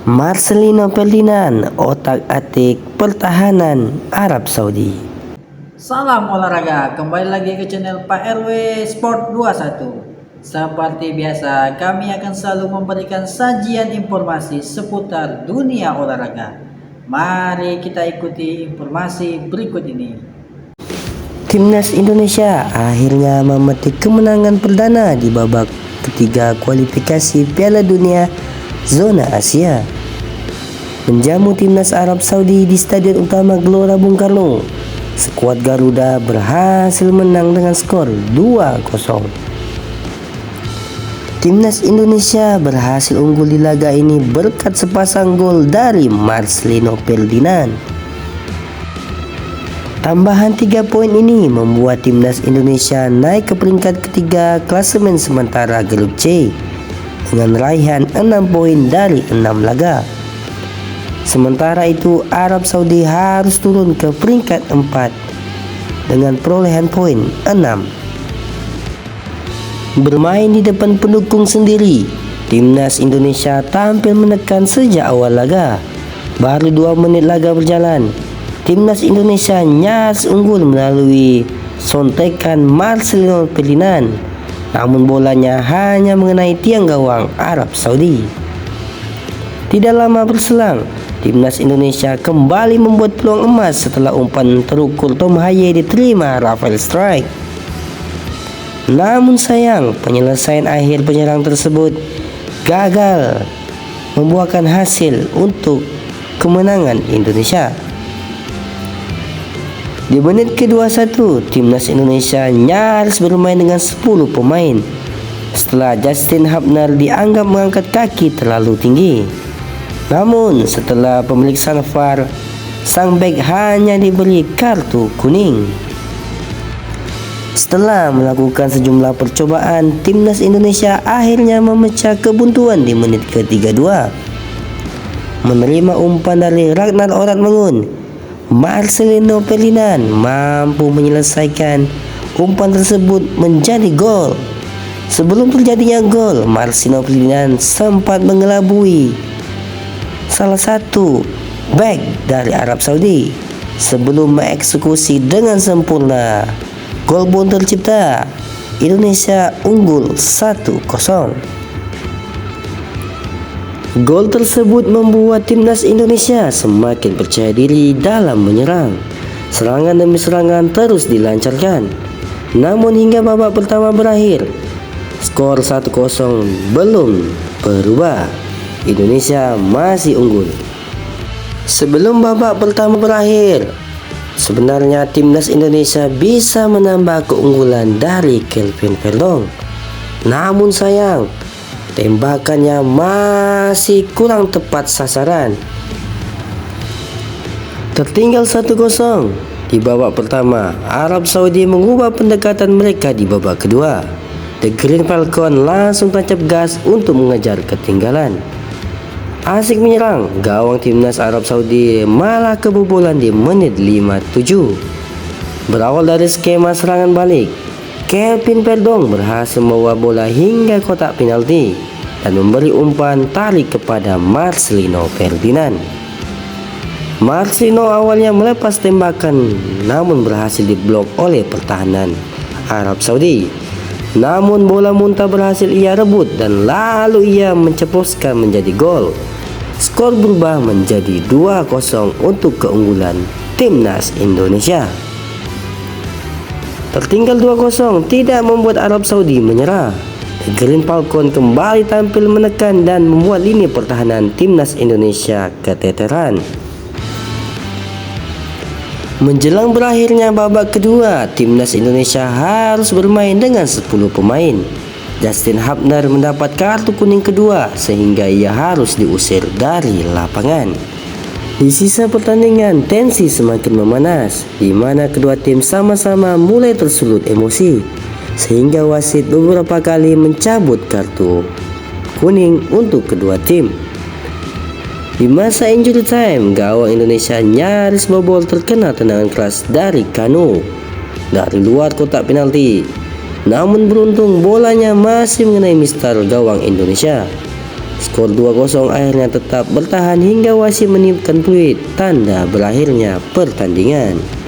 Marcelino Ferdinand, otak-atik pertahanan Arab Saudi. Salam olahraga, kembali lagi ke channel Pak RW Sport 21. Seperti biasa, kami akan selalu memberikan sajian informasi seputar dunia olahraga. Mari kita ikuti informasi berikut ini. Timnas Indonesia akhirnya memetik kemenangan perdana di babak ketiga kualifikasi Piala Dunia Zona Asia. Menjamu timnas Arab Saudi di Stadion Utama Gelora Bung Karno, skuad Garuda berhasil menang dengan skor 2-0. Timnas Indonesia berhasil unggul di laga ini berkat sepasang gol dari Marcelino Ferdinand. Tambahan 3 poin ini membuat timnas Indonesia naik ke peringkat ketiga klasemen sementara grup C dengan raihan 6 poin dari 6 laga. Sementara itu Arab Saudi harus turun ke peringkat 4 dengan perolehan poin 6. Bermain di depan pendukung sendiri, timnas Indonesia tampil menekan sejak awal laga. Baru 2 menit laga berjalan, timnas Indonesia nyaris unggul melalui sontekan Marcelino Ferdinand, namun bolanya hanya mengenai tiang gawang Arab Saudi. Tidak lama berselang, timnas Indonesia kembali membuat peluang emas setelah umpan terukur Tom Haye diterima Rafael Strike. Namun sayang, penyelesaian akhir penyerang tersebut gagal membuahkan hasil untuk kemenangan Indonesia. Di menit ke-21, timnas Indonesia nyaris bermain dengan 10 pemain setelah Justin Hubner dianggap mengangkat kaki terlalu tinggi. Namun setelah pemeriksaan VAR, sang bek hanya diberi kartu kuning. Setelah melakukan sejumlah percobaan, timnas Indonesia akhirnya memecah kebuntuan di menit ke-32. Menerima umpan dari Ragnar Oratmangun, Marcelino Ferdinand mampu menyelesaikan umpan tersebut menjadi gol. Sebelum terjadinya gol, Marcelino Ferdinand sempat mengelabui salah satu bek dari Arab Saudi sebelum mengeksekusi dengan sempurna. Gol pun tercipta. Indonesia unggul 1-0. Gol tersebut membuat timnas Indonesia semakin percaya diri dalam menyerang. Serangan demi serangan terus dilancarkan. Namun hingga babak pertama berakhir, skor 1-0 belum berubah. Indonesia masih unggul. Sebelum babak pertama berakhir, sebenarnya timnas Indonesia bisa menambah keunggulan dari Kelvin Verdong. Namun sayang, tembakannya masih kurang tepat sasaran. Tertinggal 1-0 di babak pertama, Arab Saudi mengubah pendekatan mereka di babak kedua. The Green Falcon langsung tancap gas untuk mengejar ketinggalan. Asik menyerang, gawang timnas Arab Saudi malah kebobolan di menit 57. Berawal dari skema serangan balik, Kelvin Verdong berhasil membawa bola hingga kotak penalti dan memberi umpan tarik kepada Marcelino Ferdinand. Marcelino awalnya melepas tembakan namun berhasil diblok oleh pertahanan Arab Saudi. Namun bola muntah berhasil ia rebut dan lalu ia menceploskan menjadi gol. Skor berubah menjadi 2-0 untuk keunggulan timnas Indonesia. Tertinggal 2-0 tidak membuat Arab Saudi menyerah. The Green Falcon kembali tampil menekan dan membuat lini pertahanan timnas Indonesia keteteran. Menjelang berakhirnya babak kedua, timnas Indonesia harus bermain dengan 10 pemain. Justin Hubner mendapat kartu kuning kedua sehingga ia harus diusir dari lapangan. Di sisa pertandingan, tensi semakin memanas, di mana kedua tim sama-sama mulai tersulut emosi, sehingga wasit beberapa kali mencabut kartu kuning untuk kedua tim. Di masa injury time, gawang Indonesia nyaris bobol terkena tendangan keras dari Kanu dari luar kotak penalti. Namun beruntung bolanya masih mengenai mistar gawang Indonesia. Skor 2-0 akhirnya tetap bertahan hingga wasit meniupkan peluit tanda berakhirnya pertandingan.